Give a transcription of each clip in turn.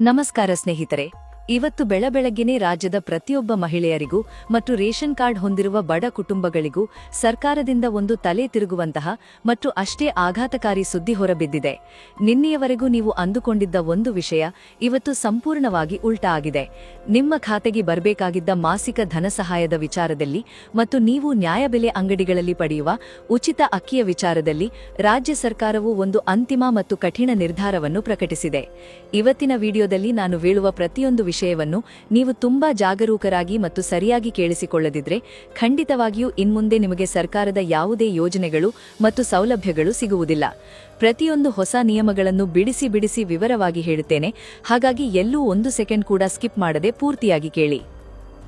ನಮಸ್ಕಾರ ಸ್ನೇಹಿತರೆ. ಇವತ್ತು ಬೆಳಬೆಳಗ್ಗೆನೇ ರಾಜ್ಯದ ಪ್ರತಿಯೊಬ್ಬ ಮಹಿಳೆಯರಿಗೂ ಮತ್ತು ರೇಷನ್ ಕಾರ್ಡ್ ಹೊಂದಿರುವ ಬಡ ಕುಟುಂಬಗಳಿಗೂ ಸರ್ಕಾರದಿಂದ ಒಂದು ತಲೆ ತಿರುಗುವಂತಹ ಮತ್ತು ಅಷ್ಟೇ ಆಘಾತಕಾರಿ ಸುದ್ದಿ ಹೊರಬಿದ್ದಿದೆ. ನಿನ್ನೆಯವರೆಗೂ ನೀವು ಅಂದುಕೊಂಡಿದ್ದ ಒಂದು ವಿಷಯ ಇವತ್ತು ಸಂಪೂರ್ಣವಾಗಿ ಉಲ್ಟಾ ಆಗಿದೆ. ನಿಮ್ಮ ಖಾತೆಗೆ ಬರಬೇಕಾಗಿದ್ದ ಮಾಸಿಕ ಧನಸಹಾಯದ ವಿಚಾರದಲ್ಲಿ ಮತ್ತು ನೀವು ನ್ಯಾಯಬೆಲೆ ಅಂಗಡಿಗಳಲ್ಲಿ ಪಡೆಯುವ ಉಚಿತ ಅಕ್ಕಿಯ ವಿಚಾರದಲ್ಲಿ ರಾಜ್ಯ ಸರ್ಕಾರವು ಒಂದು ಅಂತಿಮ ಮತ್ತು ಕಠಿಣ ನಿರ್ಧಾರವನ್ನು ಪ್ರಕಟಿಸಿದೆ. ಇವತ್ತಿನ ವಿಡಿಯೋದಲ್ಲಿ ನಾನು ಹೇಳುವ ಪ್ರತಿಯೊಂದು ವಿಷಯವನ್ನು ನೀವು ತುಂಬಾ ಜಾಗರೂಕರಾಗಿ ಮತ್ತು ಸರಿಯಾಗಿ ಕೇಳಿಸಿಕೊಳ್ಳದಿದ್ರೆ ಖಂಡಿತವಾಗಿಯೂ ಇನ್ಮುಂದೆ ನಿಮಗೆ ಸರ್ಕಾರದ ಯಾವುದೇ ಯೋಜನೆಗಳು ಮತ್ತು ಸೌಲಭ್ಯಗಳು ಸಿಗುವುದಿಲ್ಲ. ಪ್ರತಿಯೊಂದು ಹೊಸ ನಿಯಮಗಳನ್ನು ಬಿಡಿಸಿ ವಿವರವಾಗಿ ಹೇಳುತ್ತೇನೆ. ಹಾಗಾಗಿ ಎಲ್ಲೂ ಒಂದು ಸೆಕೆಂಡ್ ಕೂಡ ಸ್ಕಿಪ್ ಮಾಡದೆ ಪೂರ್ತಿಯಾಗಿ ಕೇಳಿ.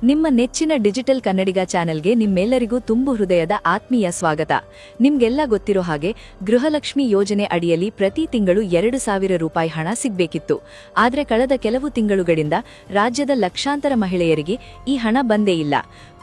ನಿಮ್ಮ ನೆಚ್ಚಿನ ಡಿಜಿಟಲ್ ಕನ್ನಡಿಗ ಚಾನೆಲ್ಗೆ ನಿಮ್ಮೆಲ್ಲರಿಗೂ ತುಂಬು ಹೃದಯದ ಆತ್ಮೀಯ ಸ್ವಾಗತ. ನಿಮ್ಗೆಲ್ಲ ಗೊತ್ತಿರೋ ಹಾಗೆ ಗೃಹಲಕ್ಷ್ಮಿ ಯೋಜನೆ ಅಡಿಯಲ್ಲಿ ಪ್ರತಿ ತಿಂಗಳು 2,000 ರೂಪಾಯಿ ಹಣ ಸಿಗ್ಬೇಕಿತ್ತು. ಆದ್ರೆ ಕಳೆದ ಕೆಲವು ತಿಂಗಳುಗಳಿಂದ ರಾಜ್ಯದ ಲಕ್ಷಾಂತರ ಮಹಿಳೆಯರಿಗೆ ಈ ಹಣ ಬಂದೇ ಇಲ್ಲ.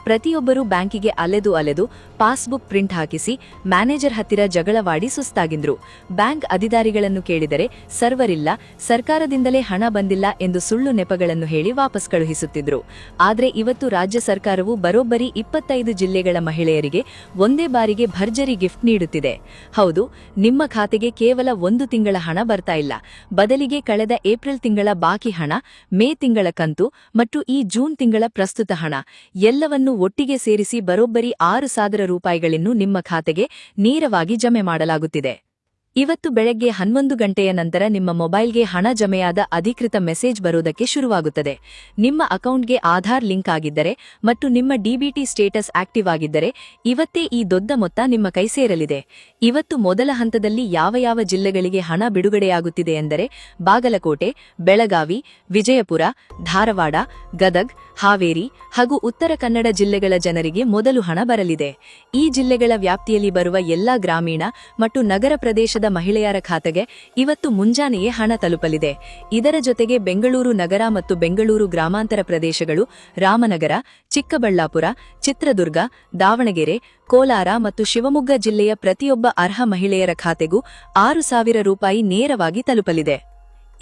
ಪ್ರತಿಯೊಬ್ಬರೂ ಬ್ಯಾಂಕಿಗೆ ಅಲೆದು ಪಾಸ್ಬುಕ್ ಪ್ರಿಂಟ್ ಹಾಕಿಸಿ ಮ್ಯಾನೇಜರ್ ಹತ್ತಿರ ಜಗಳವಾಡಿ ಸುಸ್ತಾಗಿದ್ರು. ಬ್ಯಾಂಕ್ ಅಧಿಕಾರಿಗಳನ್ನು ಕೇಳಿದರೆ ಸರ್ವರ್ ಇಲ್ಲ, ಸರ್ಕಾರದಿಂದಲೇ ಹಣ ಬಂದಿಲ್ಲ ಎಂದು ಸುಳ್ಳು ನೆಪಗಳನ್ನು ಹೇಳಿ ವಾಪಸ್ ಕಳುಹಿಸುತ್ತಿದ್ರು. ಆದ್ರೆ ಇವತ್ತು ರಾಜ್ಯ ಸರ್ಕಾರವು ಬರೋಬ್ಬರಿ 25 ಜಿಲ್ಲೆಗಳ ಮಹಿಳೆಯರಿಗೆ ಒಂದೇ ಬಾರಿಗೆ ಭರ್ಜರಿ ಗಿಫ್ಟ್ ನೀಡುತ್ತಿದೆ. ಹೌದು, ನಿಮ್ಮ ಖಾತೆಗೆ ಕೇವಲ 1 ತಿಂಗಳ ಹಣ ಬರ್ತಾ ಇಲ್ಲ. ಬದಲಿಗೆ ಕಳೆದ ಏಪ್ರಿಲ್ ತಿಂಗಳ ಬಾಕಿ ಹಣ, ಮೇ ತಿಂಗಳ ಕಂತು ಮತ್ತು ಈ ಜೂನ್ ತಿಂಗಳ ಪ್ರಸ್ತುತ ಹಣ ಎಲ್ಲವನ್ನೂ ಒಟ್ಟಿಗೆ ಸೇರಿಸಿ ಬರೋಬ್ಬರಿ 6,000 ರೂಪಾಯಿಗಳನ್ನು ನಿಮ್ಮ ಖಾತೆಗೆ ನೇರವಾಗಿ ಜಮೆ ಮಾಡಲಾಗುತ್ತಿದೆ. ಇವತ್ತು ಬೆಳಗ್ಗೆ 11 ಗಂಟೆಯ ನಂತರ ನಿಮ್ಮ ಮೊಬೈಲ್ಗೆ ಹಣ ಜಮೆಯಾದ ಅಧಿಕೃತ ಮೆಸೇಜ್ ಬರುವುದಕ್ಕೆ ಶುರುವಾಗುತ್ತದೆ. ನಿಮ್ಮ ಅಕೌಂಟ್ಗೆ ಆಧಾರ್ ಲಿಂಕ್ ಆಗಿದ್ದರೆ ಮತ್ತು ನಿಮ್ಮ ಡಿಬಿಟಿ ಸ್ಟೇಟಸ್ ಆಕ್ಟಿವ್ ಆಗಿದ್ದರೆ ಇವತ್ತೇ ಈ ದೊಡ್ಡ ಮೊತ್ತ ನಿಮ್ಮ ಕೈ ಸೇರಲಿದೆ. ಇವತ್ತು ಮೊದಲ ಹಂತದಲ್ಲಿ ಯಾವ ಜಿಲ್ಲೆಗಳಿಗೆ ಹಣ ಬಿಡುಗಡೆಯಾಗುತ್ತಿದೆ ಎಂದರೆ ಬಾಗಲಕೋಟೆ, ಬೆಳಗಾವಿ, ವಿಜಯಪುರ, ಧಾರವಾಡ, ಗದಗ್, ಹಾವೇರಿ ಹಾಗೂ ಉತ್ತರ ಕನ್ನಡ ಜಿಲ್ಲೆಗಳ ಜನರಿಗೆ ಮೊದಲು ಹಣ ಬರಲಿದೆ. ಈ ಜಿಲ್ಲೆಗಳ ವ್ಯಾಪ್ತಿಯಲ್ಲಿ ಬರುವ ಎಲ್ಲಾ ಗ್ರಾಮೀಣ ಮತ್ತು ನಗರ ಪ್ರದೇಶದ ಮಹಿಳೆಯರ ಖಾತೆಗೆ ಇವತ್ತು ಮುಂಜಾನೆಯೇ ಹಣ ತಲುಪಲಿದೆ. ಇದರ ಜೊತೆಗೆ ಬೆಂಗಳೂರು ನಗರ ಮತ್ತು ಬೆಂಗಳೂರು ಗ್ರಾಮಾಂತರ ಪ್ರದೇಶಗಳು, ರಾಮನಗರ, ಚಿಕ್ಕಬಳ್ಳಾಪುರ, ಚಿತ್ರದುರ್ಗ, ದಾವಣಗೆರೆ, ಕೋಲಾರ ಮತ್ತು ಶಿವಮೊಗ್ಗ ಜಿಲ್ಲೆಯ ಪ್ರತಿಯೊಬ್ಬ ಅರ್ಹ ಮಹಿಳೆಯರ ಖಾತೆಗೂ 6,000 ರೂಪಾಯಿ ನೇರವಾಗಿ ತಲುಪಲಿದೆ.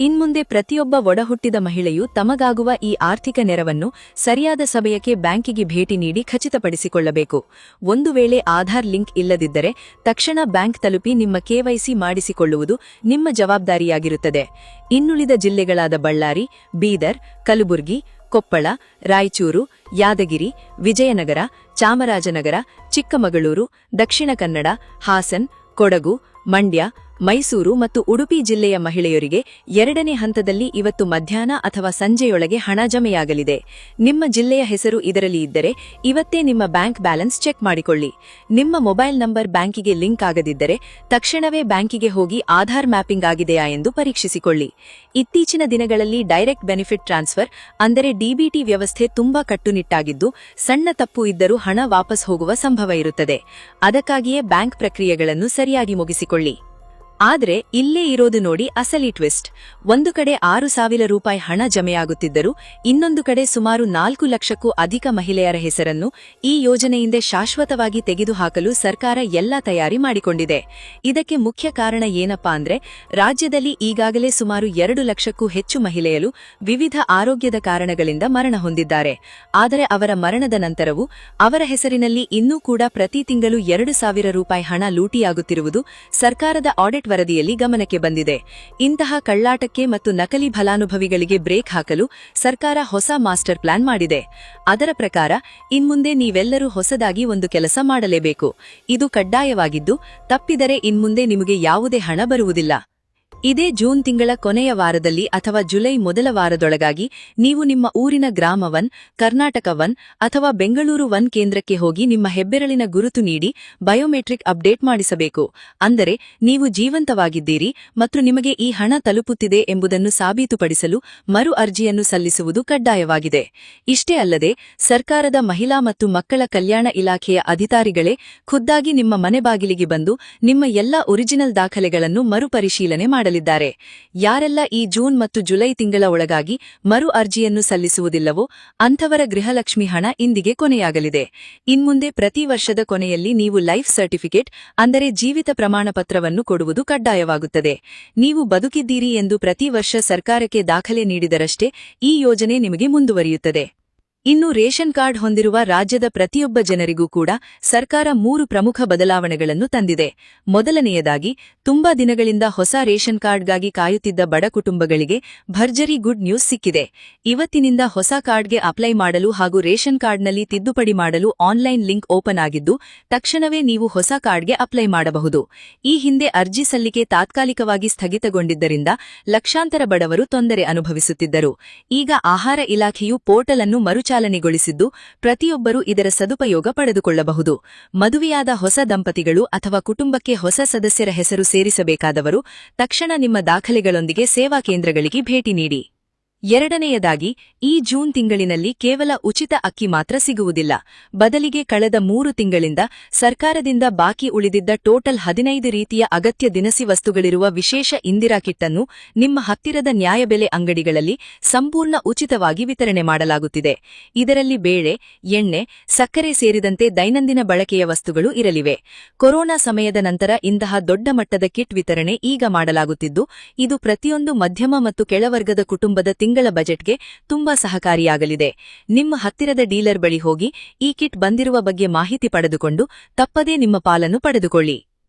ಇನ್ಮುಂದೆ ಪ್ರತಿಯೊಬ್ಬ ಒಡಹುಟ್ಟಿದ ಮಹಿಳೆಯೂ ತಮಗಾಗುವ ಈ ಆರ್ಥಿಕ ನೆರವನ್ನು ಸರಿಯಾದ ಸಮಯಕ್ಕೆ ಬ್ಯಾಂಕಿಗೆ ಭೇಟಿ ನೀಡಿ ಖಚಿತಪಡಿಸಿಕೊಳ್ಳಬೇಕು. ಒಂದು ವೇಳೆ ಆಧಾರ್ ಲಿಂಕ್ ಇಲ್ಲದಿದ್ದರೆ ತಕ್ಷಣ ಬ್ಯಾಂಕ್ ತಲುಪಿ ನಿಮ್ಮ ಕೆವೈಸಿ ಮಾಡಿಸಿಕೊಳ್ಳುವುದು ನಿಮ್ಮ ಜವಾಬ್ದಾರಿಯಾಗಿರುತ್ತದೆ. ಇನ್ನುಳಿದ ಜಿಲ್ಲೆಗಳಾದ ಬಳ್ಳಾರಿ, ಬೀದರ್, ಕಲಬುರಗಿ, ಕೊಪ್ಪಳ, ರಾಯಚೂರು, ಯಾದಗಿರಿ, ವಿಜಯನಗರ, ಚಾಮರಾಜನಗರ, ಚಿಕ್ಕಮಗಳೂರು, ದಕ್ಷಿಣ ಕನ್ನಡ, ಹಾಸನ್, ಕೊಡಗು, ಮಂಡ್ಯ, ಮೈಸೂರು ಮತ್ತು ಉಡುಪಿ ಜಿಲ್ಲೆಯ ಮಹಿಳೆಯರಿಗೆ 2ನೇ ಹಂತದಲ್ಲಿ ಇವತ್ತು ಮಧ್ಯಾಹ್ನ ಅಥವಾ ಸಂಜೆಯೊಳಗೆ ಹಣ ಜಮೆಯಾಗಲಿದೆ. ನಿಮ್ಮ ಜಿಲ್ಲೆಯ ಹೆಸರು ಇದರಲ್ಲಿ ಇದ್ದರೆ ಇವತ್ತೇ ನಿಮ್ಮ ಬ್ಯಾಂಕ್ ಬ್ಯಾಲೆನ್ಸ್ ಚೆಕ್ ಮಾಡಿಕೊಳ್ಳಿ. ನಿಮ್ಮ ಮೊಬೈಲ್ ನಂಬರ್ ಬ್ಯಾಂಕಿಗೆ ಲಿಂಕ್ ಆಗದಿದ್ದರೆ ತಕ್ಷಣವೇ ಬ್ಯಾಂಕಿಗೆ ಹೋಗಿ ಆಧಾರ್ ಮ್ಯಾಪಿಂಗ್ ಆಗಿದೆಯಾ ಎಂದು ಪರೀಕ್ಷಿಸಿಕೊಳ್ಳಿ. ಇತ್ತೀಚಿನ ದಿನಗಳಲ್ಲಿ ಡೈರೆಕ್ಟ್ ಬೆನಿಫಿಟ್ ಟ್ರಾನ್ಸ್ಫರ್ ಅಂದರೆ ಡಿಬಿಟಿ ವ್ಯವಸ್ಥೆ ತುಂಬಾ ಕಟ್ಟುನಿಟ್ಟಾಗಿದ್ದು ಸಣ್ಣ ತಪ್ಪು ಇದ್ದರೂ ಹಣ ವಾಪಸ್ ಹೋಗುವ ಸಂಭವ ಇರುತ್ತದೆ. ಅದಕ್ಕಾಗಿಯೇ ಬ್ಯಾಂಕ್ ಪ್ರಕ್ರಿಯೆಗಳನ್ನು ಸರಿಯಾಗಿ ಮುಗಿಸಿಕೊಳ್ಳಿ. ಆದ್ರೆ ಇಲ್ಲೇ ಇರೋದು ನೋಡಿ ಅಸಲಿ ಟ್ವಿಸ್ಟ್. ಒಂದು ಕಡೆ 6,000 ರೂಪಾಯಿ ಹಣ ಜಮೆಯಾಗುತ್ತಿದ್ದರೂ ಇನ್ನೊಂದು ಕಡೆ ಸುಮಾರು 4 ಲಕ್ಷಕ್ಕೂ ಅಧಿಕ ಮಹಿಳೆಯರ ಹೆಸರನ್ನು ಈ ಯೋಜನೆಯಿಂದ ಶಾಶ್ವತವಾಗಿ ತೆಗೆದುಹಾಕಲು ಸರ್ಕಾರ ಎಲ್ಲಾ ತಯಾರಿ ಮಾಡಿಕೊಂಡಿದೆ. ಇದಕ್ಕೆ ಮುಖ್ಯ ಕಾರಣ ಏನಪ್ಪಾ ಅಂದ್ರೆ ರಾಜ್ಯದಲ್ಲಿ ಈಗಾಗಲೇ ಸುಮಾರು 2 ಲಕ್ಷಕ್ಕೂ ಹೆಚ್ಚು ಮಹಿಳೆಯರು ವಿವಿಧ ಆರೋಗ್ಯದ ಕಾರಣಗಳಿಂದ ಮರಣ ಹೊಂದಿದ್ದಾರೆ. ಆದರೆ ಅವರ ಮರಣದ ನಂತರವೂ ಅವರ ಹೆಸರಿನಲ್ಲಿ ಇನ್ನೂ ಕೂಡ ಪ್ರತಿ ತಿಂಗಳು 2,000 ರೂಪಾಯಿ ಹಣ ಲೂಟಿಯಾಗುತ್ತಿರುವುದು ಸರ್ಕಾರದ ಆಡಿಟ್ ವರದಿಯಲ್ಲಿ ಗಮನಕ್ಕೆ ಬಂದಿದೆ. ಇಂತಹ ಕಳ್ಳಾಟಕ್ಕೆ ಮತ್ತು ನಕಲಿ ಫಲಾನುಭವಿಗಳಿಗೆ ಬ್ರೇಕ್ ಹಾಕಲು ಸರ್ಕಾರ ಹೊಸ ಮಾಸ್ಟರ್ ಪ್ಲಾನ್ ಮಾಡಿದೆ. ಅದರ ಪ್ರಕಾರ ಇನ್ಮುಂದೆ ನೀವೆಲ್ಲರೂ ಹೊಸದಾಗಿ ಒಂದು ಕೆಲಸ ಮಾಡಲೇಬೇಕು. ಇದು ಕಡ್ಡಾಯವಾಗಿದ್ದು ತಪ್ಪಿದರೆ ಇನ್ಮುಂದೆ ನಿಮಗೆ ಯಾವುದೇ ಹಣ ಬರುವುದಿಲ್ಲ. ಇದೇ ಜೂನ್ ತಿಂಗಳ ಕೊನೆಯ ವಾರದಲ್ಲಿ ಅಥವಾ ಜುಲೈ ಮೊದಲ ವಾರದೊಳಗಾಗಿ ನೀವು ನಿಮ್ಮ ಊರಿನ ಗ್ರಾಮ 1, ಕರ್ನಾಟಕ 1 ಅಥವಾ ಬೆಂಗಳೂರು 1 ಕೇಂದ್ರಕ್ಕೆ ಹೋಗಿ ನಿಮ್ಮ ಹೆಬ್ಬೆರಳಿನ ಗುರುತು ನೀಡಿ ಬಯೋಮೆಟ್ರಿಕ್ ಅಪ್ಡೇಟ್ ಮಾಡಿಸಬೇಕು. ಅಂದರೆ ನೀವು ಜೀವಂತವಾಗಿದ್ದೀರಿ ಮತ್ತು ನಿಮಗೆ ಈ ಹಣ ತಲುಪುತ್ತಿದೆ ಎಂಬುದನ್ನು ಸಾಬೀತುಪಡಿಸಲು ಮರು ಅರ್ಜಿಯನ್ನು ಸಲ್ಲಿಸುವುದು ಕಡ್ಡಾಯವಾಗಿದೆ. ಇಷ್ಟೇ ಅಲ್ಲದೆ ಸರ್ಕಾರದ ಮಹಿಳಾ ಮತ್ತು ಮಕ್ಕಳ ಕಲ್ಯಾಣ ಇಲಾಖೆಯ ಅಧಿಕಾರಿಗಳೇ ಖುದ್ದಾಗಿ ನಿಮ್ಮ ಮನೆ ಬಾಗಿಲಿಗೆ ಬಂದು ನಿಮ್ಮ ಎಲ್ಲಾ ಒರಿಜಿನಲ್ ದಾಖಲೆಗಳನ್ನು ಮರುಪರಿಶೀಲನೆ ಮಾಡಲಿದ್ದಾರೆ. ವಿತರಿಸಲಿದ್ದಾರೆ. ಯಾರೆಲ್ಲ ಈ ಜೂನ್ ಮತ್ತು ಜುಲೈ ತಿಂಗಳ ಒಳಗಾಗಿ ಮರು ಅರ್ಜಿಯನ್ನು ಸಲ್ಲಿಸುವುದಿಲ್ಲವೋ ಅಂಥವರ ಗೃಹಲಕ್ಷ್ಮಿ ಹಣ ಇಂದಿಗೆ ಕೊನೆಯಾಗಲಿದೆ. ಇನ್ಮುಂದೆ ಪ್ರತಿ ವರ್ಷದ ಕೊನೆಯಲ್ಲಿ ನೀವು ಲೈಫ್ ಸರ್ಟಿಫಿಕೇಟ್ ಅಂದರೆ ಜೀವಿತ ಪ್ರಮಾಣಪತ್ರವನ್ನು ಕೊಡುವುದು ಕಡ್ಡಾಯವಾಗುತ್ತದೆ. ನೀವು ಬದುಕಿದ್ದೀರಿ ಎಂದು ಪ್ರತಿ ವರ್ಷ ಸರ್ಕಾರಕ್ಕೆ ದಾಖಲೆ ನೀಡಿದರಷ್ಟೇ ಈ ಯೋಜನೆ ನಿಮಗೆ ಮುಂದುವರಿಯುತ್ತದೆ. ಇನ್ನು ರೇಷನ್ ಕಾರ್ಡ್ ಹೊಂದಿರುವ ರಾಜ್ಯದ ಪ್ರತಿಯೊಬ್ಬ ಜನರಿಗೂ ಕೂಡ ಸರ್ಕಾರ 3 ಪ್ರಮುಖ ಬದಲಾವಣೆಗಳನ್ನು ತಂದಿದೆ. ಮೊದಲನೆಯದಾಗಿ, ತುಂಬಾ ದಿನಗಳಿಂದ ಹೊಸ ರೇಷನ್ ಕಾರ್ಡ್ಗಾಗಿ ಕಾಯುತ್ತಿದ್ದ ಬಡ ಕುಟುಂಬಗಳಿಗೆ ಭರ್ಜರಿ ಗುಡ್ ನ್ಯೂಸ್ ಸಿಕ್ಕಿದೆ. ಇವತ್ತಿನಿಂದ ಹೊಸ ಕಾರ್ಡ್ಗೆ ಅಪ್ಲೈ ಮಾಡಲು ಹಾಗೂ ರೇಷನ್ ಕಾರ್ಡ್ನಲ್ಲಿ ತಿದ್ದುಪಡಿ ಮಾಡಲು ಆನ್ಲೈನ್ ಲಿಂಕ್ ಓಪನ್ ಆಗಿದ್ದು, ತಕ್ಷಣವೇ ನೀವು ಹೊಸ ಕಾರ್ಡ್ಗೆ ಅಪ್ಲೈ ಮಾಡಬಹುದು. ಈ ಹಿಂದೆ ಅರ್ಜಿ ಸಲ್ಲಿಕೆ ತಾತ್ಕಾಲಿಕವಾಗಿ ಸ್ಥಗಿತಗೊಂಡಿದ್ದರಿಂದ ಲಕ್ಷಾಂತರ ಬಡವರು ತೊಂದರೆ ಅನುಭವಿಸುತ್ತಿದ್ದರು. ಈಗ ಆಹಾರ ಇಲಾಖೆಯು ಪೋರ್ಟಲ್ ಅನ್ನು ಚಾಲನೆಗೊಳಿಸಿದ್ದು ಪ್ರತಿಯೊಬ್ಬರೂ ಇದರ ಸದುಪಯೋಗ ಪಡೆದುಕೊಳ್ಳಬಹುದು. ಮದುವೆಯಾದ ಹೊಸ ದಂಪತಿಗಳು ಅಥವಾ ಕುಟುಂಬಕ್ಕೆ ಹೊಸ ಸದಸ್ಯರ ಹೆಸರು ಸೇರಿಸಬೇಕಾದವರು ತಕ್ಷಣ ನಿಮ್ಮ ದಾಖಲೆಗಳೊಂದಿಗೆ ಸೇವಾ ಕೇಂದ್ರಗಳಿಗೆ ಭೇಟಿ ನೀಡಿ. ಎರಡನೆಯದಾಗಿ, ಈ ಜೂನ್ ತಿಂಗಳಿನಲ್ಲಿ ಕೇವಲ ಉಚಿತ ಅಕ್ಕಿ ಮಾತ್ರ ಸಿಗುವುದಿಲ್ಲ. ಬದಲಿಗೆ ಕಳೆದ 3 ತಿಂಗಳಿಂದ ಸರ್ಕಾರದಿಂದ ಬಾಕಿ ಉಳಿದಿದ್ದ ಟೋಟಲ್ 15 ರೀತಿಯ ಅಗತ್ಯ ದಿನಸಿ ವಸ್ತುಗಳಿರುವ ವಿಶೇಷ ಇಂದಿರಾ ಕಿಟ್ ಅನ್ನು ನಿಮ್ಮ ಹತ್ತಿರದ ನ್ಯಾಯಬೆಲೆ ಅಂಗಡಿಗಳಲ್ಲಿ ಸಂಪೂರ್ಣ ಉಚಿತವಾಗಿ ವಿತರಣೆ ಮಾಡಲಾಗುತ್ತಿದೆ. ಇದರಲ್ಲಿ ಬೇಳೆ, ಎಣ್ಣೆ, ಸಕ್ಕರೆ ಸೇರಿದಂತೆ ದೈನಂದಿನ ಬಳಕೆಯ ವಸ್ತುಗಳು ಇರಲಿವೆ. ಕೊರೋನಾ ಸಮಯದ ನಂತರ ಇಂತಹ ದೊಡ್ಡ ಮಟ್ಟದ ಕಿಟ್ ವಿತರಣೆ ಈಗ ಮಾಡಲಾಗುತ್ತಿದ್ದು, ಇದು ಪ್ರತಿಯೊಂದು ಮಧ್ಯಮ ಮತ್ತು ಕೆಳವರ್ಗದ ಕುಟುಂಬದ ತಿಂಗಳ ಬಜೆಟ್ಗೆ ತುಂಬಾ ಸಹಕಾರಿಯಾಗಲಿದೆ. ನಿಮ್ಮ ಹತ್ತಿರದ ಡೀಲರ್ ಬಳಿ ಹೋಗಿ ಈ ಕಿಟ್ ಬಂದಿರುವ ಬಗ್ಗೆ ಮಾಹಿತಿ ಪಡೆದುಕೊಂಡು ತಪ್ಪದೇ ನಿಮ್ಮ ಪಾಲನ್ನು ಪಡೆದುಕೊಳ್ಳಿ.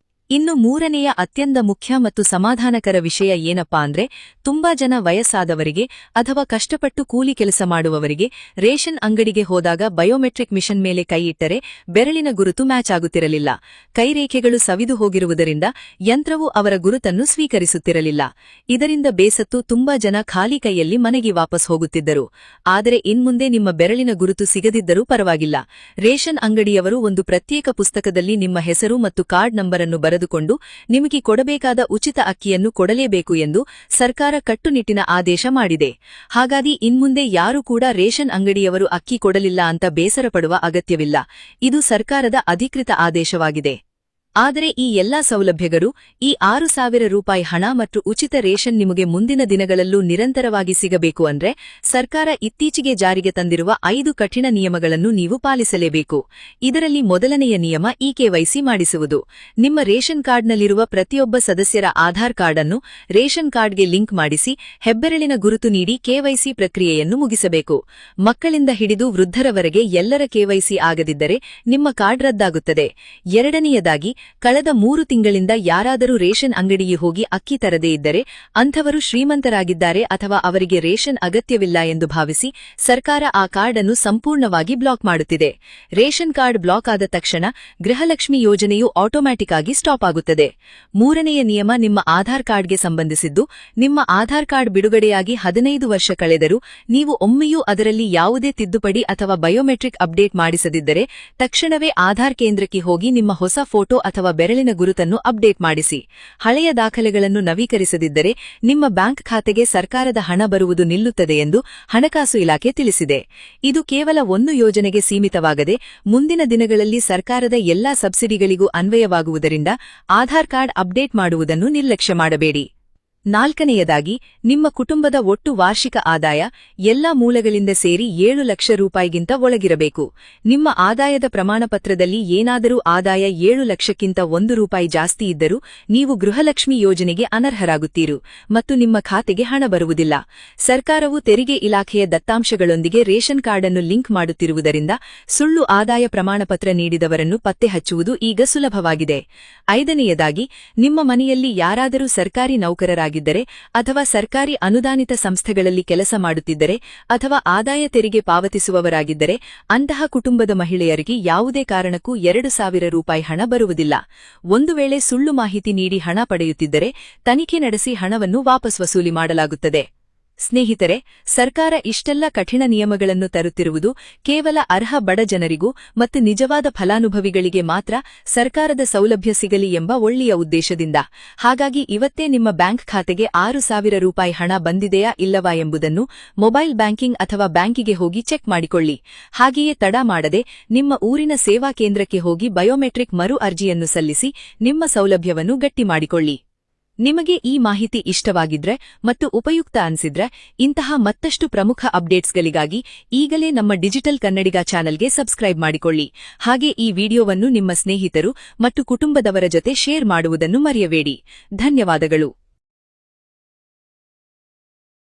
ಇನ್ನು ಮೂರನೆಯ ಅತ್ಯಂತ ಮುಖ್ಯ ಮತ್ತು ಸಮಾಧಾನಕರ ವಿಷಯ ಏನಪ್ಪಾ ಅಂದ್ರೆ, ತುಂಬಾ ಜನ ವಯಸ್ಸಾದವರಿಗೆ ಅಥವಾ ಕಷ್ಟಪಟ್ಟು ಕೂಲಿ ಕೆಲಸ ಮಾಡುವವರಿಗೆ ರೇಷನ್ ಅಂಗಡಿಗೆ ಹೋದಾಗ ಬಯೋಮೆಟ್ರಿಕ್ ಮಿಷನ್ ಮೇಲೆ ಕೈ ಇಟ್ಟರೆ ಬೆರಳಿನ ಗುರುತು ಮ್ಯಾಚ್ ಆಗುತ್ತಿರಲಿಲ್ಲ. ಕೈರೇಖೆಗಳು ಸವಿದು ಹೋಗಿರುವುದರಿಂದ ಯಂತ್ರವು ಅವರ ಗುರುತನ್ನು ಸ್ವೀಕರಿಸುತ್ತಿರಲಿಲ್ಲ. ಇದರಿಂದ ಬೇಸತ್ತು ತುಂಬಾ ಜನ ಖಾಲಿ ಕೈಯಲ್ಲಿ ಮನೆಗೆ ವಾಪಸ್ ಹೋಗುತ್ತಿದ್ದರು. ಆದರೆ ಇನ್ಮುಂದೆ ನಿಮ್ಮ ಬೆರಳಿನ ಗುರುತು ಸಿಗದಿದ್ದರೂ ಪರವಾಗಿಲ್ಲ. ರೇಷನ್ ಅಂಗಡಿಯವರು ಒಂದು ಪ್ರತ್ಯೇಕ ಪುಸ್ತಕದಲ್ಲಿ ನಿಮ್ಮ ಹೆಸರು ಮತ್ತು ಕಾರ್ಡ್ ನಂಬರ್ ಅನ್ನು ಬರೆದುಕೊಂಡು ನಿಮಗೆ ಕೊಡಬೇಕಾದ ಉಚಿತ ಅಕ್ಕಿಯನ್ನು ಕೊಡಲೇಬೇಕು ಎಂದು ಸರ್ಕಾರ ಕಟ್ಟುನಿಟ್ಟಿನ ಆದೇಶ ಮಾಡಿದೆ. ಹಾಗಾಗಿ ಇನ್ಮುಂದೆ ಯಾರೂ ಕೂಡ ರೇಷನ್ ಅಂಗಡಿಯವರು ಅಕ್ಕಿ ಕೊಡಲಿಲ್ಲ ಅಂತ ಬೇಸರಪಡುವ ಅಗತ್ಯವಿಲ್ಲ. ಇದು ಸರ್ಕಾರದ ಅಧಿಕೃತ ಆದೇಶವಾಗಿದೆ. ಆದರೆ ಈ ಎಲ್ಲಾ ಸೌಲಭ್ಯಗಳು, ಈ 6,000 ರೂಪಾಯಿ ಹಣ ಮತ್ತು ಉಚಿತ ರೇಷನ್ ನಿಮಗೆ ಮುಂದಿನ ದಿನಗಳಲ್ಲೂ ನಿರಂತರವಾಗಿ ಸಿಗಬೇಕು ಅಂದ್ರೆ ಸರ್ಕಾರ ಇತ್ತೀಚೆಗೆ ಜಾರಿಗೆ ತಂದಿರುವ 5 ಕಠಿಣ ನಿಯಮಗಳನ್ನು ನೀವು ಪಾಲಿಸಲೇಬೇಕು. ಇದರಲ್ಲಿ ಮೊದಲನೆಯ ನಿಯಮ ಇಕೆವೈಸಿ ಮಾಡಿಸುವುದು. ನಿಮ್ಮ ರೇಷನ್ ಕಾರ್ಡ್ನಲ್ಲಿರುವ ಪ್ರತಿಯೊಬ್ಬ ಸದಸ್ಯರ ಆಧಾರ್ ಕಾರ್ಡ್ ಅನ್ನು ರೇಷನ್ ಕಾರ್ಡ್ಗೆ ಲಿಂಕ್ ಮಾಡಿಸಿ ಹೆಬ್ಬೆರಳಿನ ಗುರುತು ನೀಡಿ ಕೆವೈಸಿ ಪ್ರಕ್ರಿಯೆಯನ್ನು ಮುಗಿಸಬೇಕು. ಮಕ್ಕಳಿಂದ ಹಿಡಿದು ವೃದ್ಧರವರೆಗೆ ಎಲ್ಲರ ಕೆವೈಸಿ ಆಗದಿದ್ದರೆ ನಿಮ್ಮ ಕಾರ್ಡ್ ರದ್ದಾಗುತ್ತದೆ. ಎರಡನೆಯದಾಗಿ, ಕಳೆದ 3 ತಿಂಗಳಿಂದ ಯಾರಾದರೂ ರೇಷನ್ ಅಂಗಡಿಗೆ ಹೋಗಿ ಅಕ್ಕಿ ತರದೇ ಇದ್ದರೆ ಅಂಥವರು ಶ್ರೀಮಂತರಾಗಿದ್ದಾರೆ ಅಥವಾ ಅವರಿಗೆ ರೇಷನ್ ಅಗತ್ಯವಿಲ್ಲ ಎಂದು ಭಾವಿಸಿ ಸರ್ಕಾರ ಆ ಕಾರ್ಡ್ ಅನ್ನು ಸಂಪೂರ್ಣವಾಗಿ ಬ್ಲಾಕ್ ಮಾಡುತ್ತಿದೆ. ರೇಷನ್ ಕಾರ್ಡ್ ಬ್ಲಾಕ್ ಆದ ತಕ್ಷಣ ಗೃಹಲಕ್ಷ್ಮಿ ಯೋಜನೆಯು ಆಟೋಮ್ಯಾಟಿಕ್ ಆಗಿ ಸ್ಟಾಪ್ ಆಗುತ್ತದೆ. ಮೂರನೆಯ ನಿಯಮ ನಿಮ್ಮ ಆಧಾರ್ ಕಾರ್ಡ್ಗೆ ಸಂಬಂಧಿಸಿದ್ದು. ನಿಮ್ಮ ಆಧಾರ್ ಕಾರ್ಡ್ ಬಿಡುಗಡೆಯಾಗಿ 15 ವರ್ಷ ಕಳೆದರೂ ನೀವು ಒಮ್ಮೆಯೂ ಅದರಲ್ಲಿ ಯಾವುದೇ ತಿದ್ದುಪಡಿ ಅಥವಾ ಬಯೋಮೆಟ್ರಿಕ್ ಅಪ್ಡೇಟ್ ಮಾಡಿಸದಿದ್ದರೆ ತಕ್ಷಣವೇ ಆಧಾರ್ ಕೇಂದ್ರಕ್ಕೆ ಹೋಗಿ ನಿಮ್ಮ ಹೊಸ ಫೋಟೋ ಅಥವಾ ಬೆರಳಿನ ಗುರುತನ್ನು ಅಪ್ಡೇಟ್ ಮಾಡಿಸಿ. ಹಳೆಯ ದಾಖಲೆಗಳನ್ನು ನವೀಕರಿಸದಿದ್ದರೆ ನಿಮ್ಮ ಬ್ಯಾಂಕ್ ಖಾತೆಗೆ ಸರ್ಕಾರದ ಹಣ ಬರುವುದು ನಿಲ್ಲುತ್ತದೆ ಎಂದು ಹಣಕಾಸು ಇಲಾಖೆ ತಿಳಿಸಿದೆ. ಇದು ಕೇವಲ ಒಂದು ಯೋಜನೆಗೆ ಸೀಮಿತವಾಗದೆ ಮುಂದಿನ ದಿನಗಳಲ್ಲಿ ಸರ್ಕಾರದ ಎಲ್ಲಾ ಸಬ್ಸಿಡಿಗಳಿಗೂ ಅನ್ವಯವಾಗುವುದರಿಂದ ಆಧಾರ್ ಕಾರ್ಡ್ ಅಪ್ಡೇಟ್ ಮಾಡುವುದನ್ನು ನಿರ್ಲಕ್ಷ್ಯ ಮಾಡಬೇಡಿ. ನಾಲ್ಕನೆಯದಾಗಿ, ನಿಮ್ಮ ಕುಟುಂಬದ ಒಟ್ಟು ವಾರ್ಷಿಕ ಆದಾಯ ಎಲ್ಲಾ ಮೂಲಗಳಿಂದ ಸೇರಿ 7 ಲಕ್ಷ ರೂಪಾಯಿಗಿಂತ ಒಳಗಿರಬೇಕು. ನಿಮ್ಮ ಆದಾಯದ ಪ್ರಮಾಣಪತ್ರದಲ್ಲಿ ಏನಾದರೂ ಆದಾಯ 7 ಲಕ್ಷಕ್ಕಿಂತ 1 ರೂಪಾಯಿ ಜಾಸ್ತಿ ಇದ್ದರೂ ನೀವು ಗೃಹಲಕ್ಷ್ಮಿ ಯೋಜನೆಗೆ ಅನರ್ಹರಾಗುತ್ತೀರು ಮತ್ತು ನಿಮ್ಮ ಖಾತೆಗೆ ಹಣ ಬರುವುದಿಲ್ಲ. ಸರ್ಕಾರವು ತೆರಿಗೆ ಇಲಾಖೆಯ ದತ್ತಾಂಶಗಳೊಂದಿಗೆ ರೇಷನ್ ಕಾರ್ಡ್ ಅನ್ನು ಲಿಂಕ್ ಮಾಡುತ್ತಿರುವುದರಿಂದ ಸುಳ್ಳು ಆದಾಯ ಪ್ರಮಾಣಪತ್ರ ನೀಡಿದವರನ್ನು ಪತ್ತೆ ಹಚ್ಚುವುದು ಈಗ ಸುಲಭವಾಗಿದೆ. ಐದನೆಯದಾಗಿ, ನಿಮ್ಮ ಮನೆಯಲ್ಲಿ ಯಾರಾದರೂ ಸರ್ಕಾರಿ ನೌಕರರಾಗಿದ್ದರೆ ಅಥವಾ ಸರ್ಕಾರಿ ಅನುದಾನಿತ ಸಂಸ್ಥೆಗಳಲ್ಲಿ ಕೆಲಸ ಮಾಡುತ್ತಿದ್ದರೆ ಅಥವಾ ಆದಾಯ ತೆರಿಗೆ ಪಾವತಿಸುವವರಾಗಿದ್ದರೆ ಅಂತಹ ಕುಟುಂಬದ ಮಹಿಳೆಯರಿಗೆ ಯಾವುದೇ ಕಾರಣಕ್ಕೂ 2,000 ರೂಪಾಯಿ ಹಣ ಬರುವುದಿಲ್ಲ. ಒಂದು ವೇಳೆ ಸುಳ್ಳು ಮಾಹಿತಿ ನೀಡಿ ಹಣ ಪಡೆಯುತ್ತಿದ್ದರೆ ತನಿಖೆ ನಡೆಸಿ ಹಣವನ್ನು ವಾಪಸ್ ವಸೂಲಿ ಮಾಡಲಾಗುತ್ತದೆ. ಸ್ನೇಹಿತರೆ, ಸರ್ಕಾರ ಇಷ್ಟೆಲ್ಲ ಕಠಿಣ ನಿಯಮಗಳನ್ನು ತರುತ್ತಿರುವುದು ಕೇವಲ ಅರ್ಹ ಬಡ ಜನರಿಗೂ ಮತ್ತು ನಿಜವಾದ ಫಲಾನುಭವಿಗಳಿಗೆ ಮಾತ್ರ ಸರ್ಕಾರದ ಸೌಲಭ್ಯ ಸಿಗಲಿ ಎಂಬ ಒಳ್ಳೆಯ ಉದ್ದೇಶದಿಂದ. ಹಾಗಾಗಿ ಇವತ್ತೇ ನಿಮ್ಮ ಬ್ಯಾಂಕ್ ಖಾತೆಗೆ 6,000 ರೂಪಾಯಿ ಹಣ ಬಂದಿದೆಯಾ ಇಲ್ಲವಾ ಎಂಬುದನ್ನು ಮೊಬೈಲ್ ಬ್ಯಾಂಕಿಂಗ್ ಅಥವಾ ಬ್ಯಾಂಕಿಗೆ ಹೋಗಿ ಚೆಕ್ ಮಾಡಿಕೊಳ್ಳಿ. ಹಾಗೆಯೇ ತಡ ಮಾಡದೆ ನಿಮ್ಮ ಊರಿನ ಸೇವಾ ಕೇಂದ್ರಕ್ಕೆ ಹೋಗಿ ಬಯೋಮೆಟ್ರಿಕ್ ಮರು ಅರ್ಜಿಯನ್ನು ಸಲ್ಲಿಸಿ ನಿಮ್ಮ ಸೌಲಭ್ಯವನ್ನು ಗಟ್ಟಿ ಮಾಡಿಕೊಳ್ಳಿ. ನಿಮಗೆ ಈ ಮಾಹಿತಿ ಇಷ್ಟವಾಗಿದ್ರೆ ಮತ್ತು ಉಪಯುಕ್ತ ಅನ್ಸಿದ್ರೆ ಇಂತಹ ಮತ್ತಷ್ಟು ಪ್ರಮುಖ ಅಪ್ಡೇಟ್ಸ್ಗಳಿಗಾಗಿ ಈಗಲೇ ನಮ್ಮ ಡಿಜಿಟಲ್ ಕನ್ನಡಿಗ ಚಾನೆಲ್ಗೆ ಸಬ್ಸ್ಕ್ರೈಬ್ ಮಾಡಿಕೊಳ್ಳಿ. ಹಾಗೆ ಈ ವಿಡಿಯೋವನ್ನು ನಿಮ್ಮ ಸ್ನೇಹಿತರು ಮತ್ತು ಕುಟುಂಬದವರ ಜೊತೆ ಶೇರ್ ಮಾಡುವುದನ್ನು ಮರೆಯಬೇಡಿ. ಧನ್ಯವಾದಗಳು.